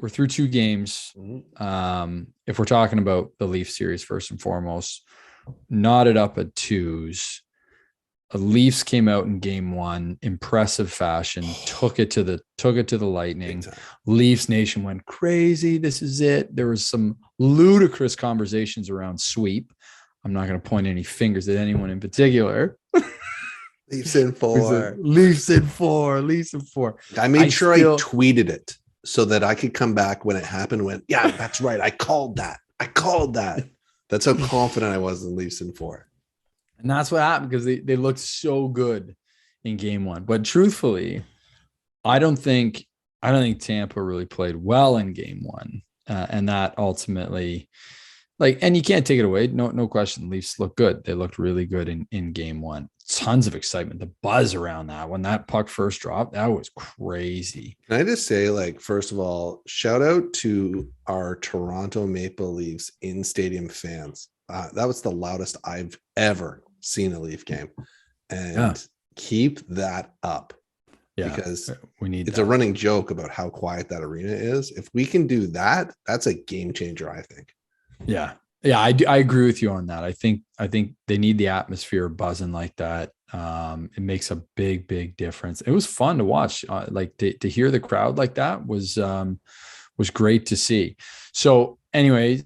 we're through 2 games. If we're talking about the Leaf series, first and foremost, knotted up at 2s. The Leafs came out in game 1, impressive fashion, took it to the Lightning. Leafs Nation went crazy. This is it. There was some ludicrous conversations around sweep. I'm not going to point any fingers at anyone in particular. Leafs in 4. Leafs in 4. Leafs in 4. I made sure I tweeted it so that I could come back when it happened. Yeah, that's right. I called that. That's how confident I was in Leafs in 4. And that's what happened because they looked so good in game 1. But truthfully, I don't think Tampa really played well in game 1. And that ultimately, and you can't take it away. No question. The Leafs look good. They looked really good in game 1. Tons of excitement. The buzz around that when that puck first dropped, that was crazy. Can I just say, first of all, shout out to our Toronto Maple Leafs in-stadium fans. That was the loudest I've ever seen a Leaf game, and keep that up because we need. It's a running joke about how quiet that arena is. If we can do that, that's a game changer, I think. Yeah, I agree with you on that. I think they need the atmosphere buzzing like that. It makes a big difference. It was fun to watch. To hear the crowd like that was great to see. So, anyways,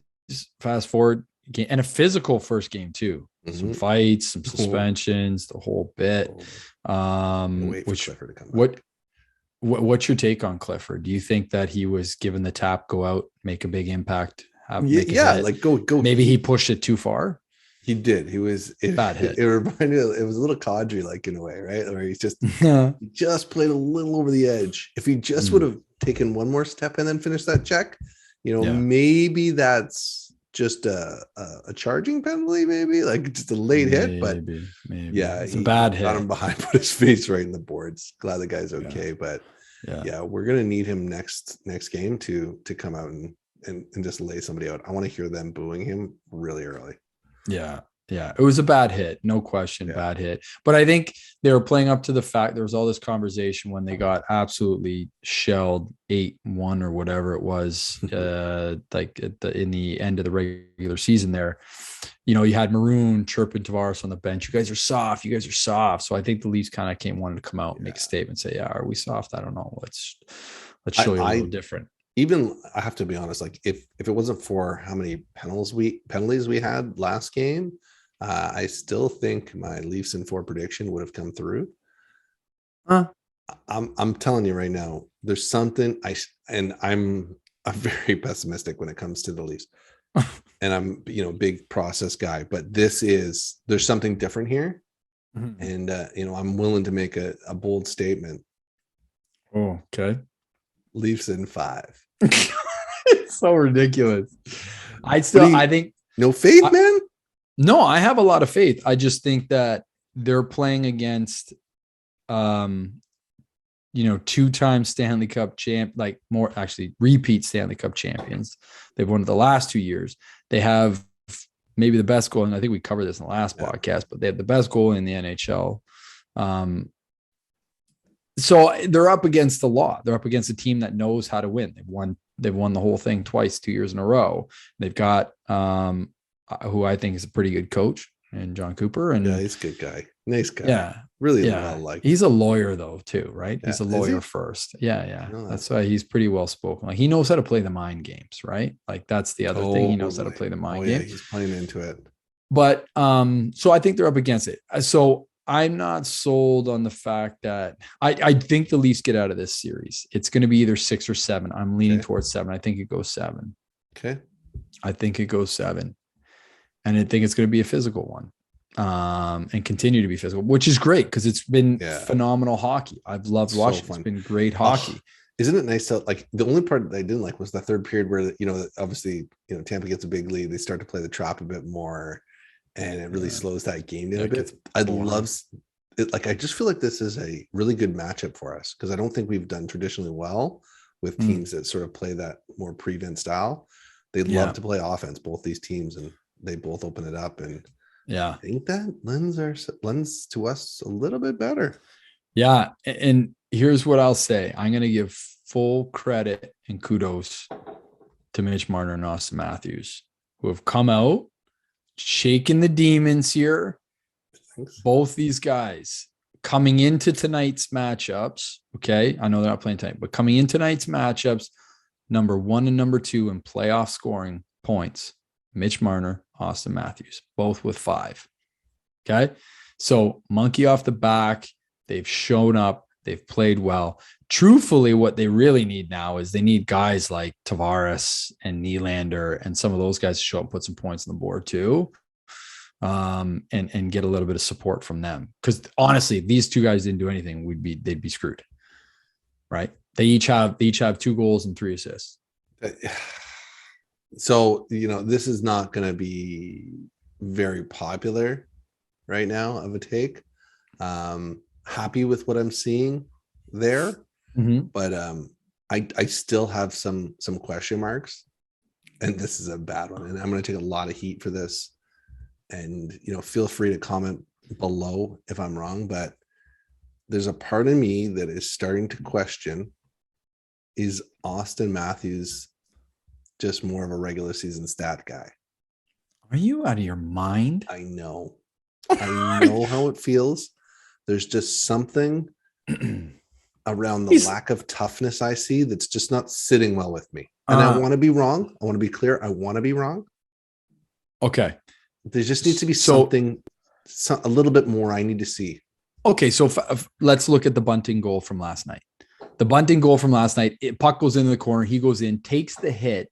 fast forward. And a physical first game too. Some fights, some suspensions, the whole bit. What's your take on Clifford? Do you think that he was given the tap, go out, make a big impact? Go. Maybe he pushed it too far. He did. He was bad hit. It reminded. It was a little Kadri in a way, right? Where he just played a little over the edge. If he just would have taken one more step and then finished that check, maybe that's just a charging penalty, maybe just a late hit, but maybe it's a bad hit. Got him behind, put his face right in the boards. Glad the guy's okay, but we're gonna need him next game to come out and just lay somebody out. I want to hear them booing him really early. Yeah, it was a bad hit, no question, bad hit. But I think they were playing up to the fact there was all this conversation when they got absolutely shelled 8-1 or whatever it was, in the end of the regular season there. You had Maroon chirping Tavares on the bench. You guys are soft. So I think the Leafs kind of wanted to come out and make a statement, say, are we soft? I don't know. Let's show you a little different. Even I have to be honest, if it wasn't for how many penalties we had last game, I still think my Leafs in 4 prediction would have come through. I'm telling you right now, there's something I'm very pessimistic when it comes to the Leafs. And I'm big process guy, but there's something different here. And I'm willing to make a bold statement. Oh, okay. Leafs in 5. It's so ridiculous. I think no faith, man. No, I have a lot of faith. I just think that they're playing against, 2-time Stanley Cup repeat Stanley Cup champions. They've won it the last 2 years. They have maybe the best goal, and I think we covered this in the last podcast, but they have the best goal in the NHL. So they're up against the law. They're up against a team that knows how to win. They've won the whole thing twice, 2 years in a row. They've got who I think is a pretty good coach, and John Cooper. And he's a good guy. Nice guy. Yeah. Really well liked. He's a lawyer though, too, right? Yeah. He's a lawyer first. Yeah. That's why he's pretty well spoken. He knows how to play the mind games, right? That's the other thing. He knows how to play the mind game. He's playing into it. But so I think they're up against it. So I'm not sold on the fact that I think the Leafs get out of this series. It's going to be either 6 or 7. I'm leaning towards 7. I think it goes 7. Okay. I think it goes 7. And I think it's going to be a physical one, and continue to be physical, which is great because it's been phenomenal hockey. I've loved watching. It's been great hockey. Isn't it nice to the only part that I didn't like was the third period where obviously Tampa gets a big lead. They start to play the trap a bit more, and it really slows that game down a bit. I love it. I just feel like this is a really good matchup for us because I don't think we've done traditionally well with teams that sort of play that more prevent style. They love to play offense, both these teams, and they both open it up, and I think that lends to us a little bit better. Yeah. And here's what I'll say. I'm going to give full credit and kudos to Mitch Marner and Austin Matthews, who have come out, shaking the demons here. Thanks. Both these guys coming into tonight's matchups. Okay. I know they're not playing tonight, but coming in tonight's matchups, number 1 and number 2 in playoff scoring points, Mitch Marner, Austin Matthews, both with 5. Okay. So monkey off the back. They've shown up. They've played well. Truthfully, what they really need now is they need guys like Tavares and Nylander and some of those guys to show up, put some points on the board too, and get a little bit of support from them. Because honestly, if these two guys didn't do anything, they'd be screwed, right? They each have 2 goals and 3 assists. So this is not going to be very popular right now of a take. Happy with what I'm seeing there, but I still have some question marks, and this is a bad one, and I'm going to take a lot of heat for this, and feel free to comment below if I'm wrong, but there's a part of me that is starting to question, is Austin Matthews just more of a regular season stat guy? Are you out of your mind? I know how it feels. There's just something around the lack of toughness I see that's just not sitting well with me. And I want to be wrong. I want to be clear. I want to be wrong. Okay. There just needs to be something, a little bit more I need to see. Okay. So let's look at the bunting goal from last night. The bunting goal from last night, puck goes into the corner. He goes in, takes the hit.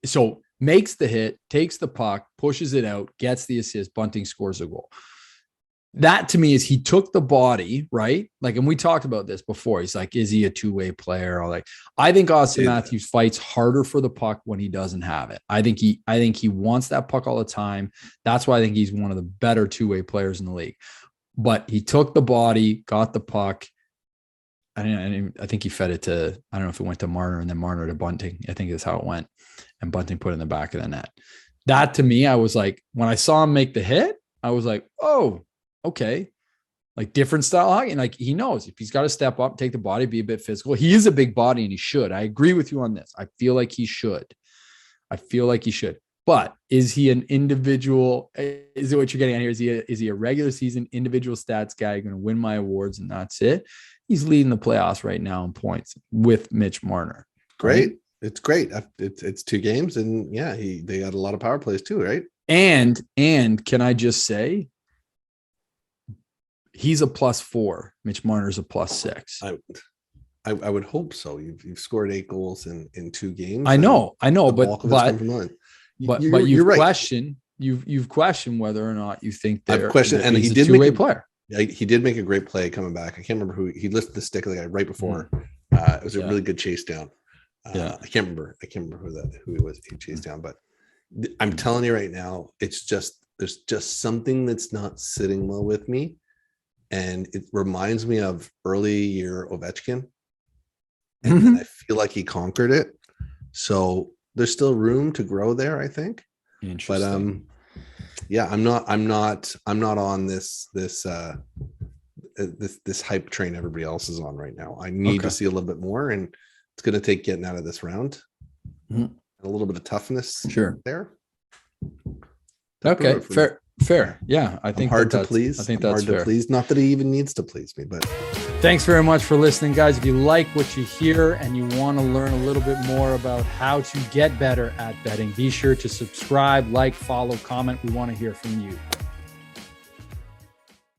So makes the hit, takes the puck, pushes it out, gets the assist. Bunting scores a goal. That to me is he took the body, right? Like, and we talked about this before. He's like, is he a two-way player? Or like, I think Austin Matthews fights harder for the puck when he doesn't have it. I think he wants that puck all the time. That's why I think he's one of the better two-way players in the league. But he took the body, got the puck. I think he fed it to, I don't know if it went to Marner and then Marner to Bunting. I think that's how it went. And Bunting put it in the back of the net. That to me, I was like, when I saw him make the hit, I was like, oh, okay, like different style hockey. And like, he knows if he's got to step up, take the body, be a bit physical. He is a big body and he should. I agree with you on this. I feel like he should. But is he an individual? Is it what you're getting at here? Is he a regular season individual stats guy going to win my awards and that's it? He's leading the playoffs right now in points with Mitch Marner. Great. Right? It's great. It's 2 games and yeah, they got a lot of power plays too, right? And can I just say, he's a +4. Mitch Marner's a +6. I would hope so. You've scored 8 goals in 2 games. I know, but you've right. You've questioned whether or not you think they're and he's a two-way player. He did make a great play coming back. I can't remember who he lifted the stick of the guy right before. It was a really good chase down. I can't remember who he was. He chased down, but I'm telling you right now, there's just something that's not sitting well with me. And it reminds me of early year Ovechkin. And I feel like he conquered it. So there's still room to grow there, I think. Interesting. But yeah, I'm not on this hype train everybody else is on right now. I need to see a little bit more, and it's going to take getting out of this round. A little bit of toughness there. Okay, fair. Yeah, I think hard to please. I think that's hard to please. Not that he even needs to please me, but thanks very much for listening, guys. If you like what you hear and you want to learn a little bit more about how to get better at betting, be sure to subscribe, like, follow, comment. We want to hear from you.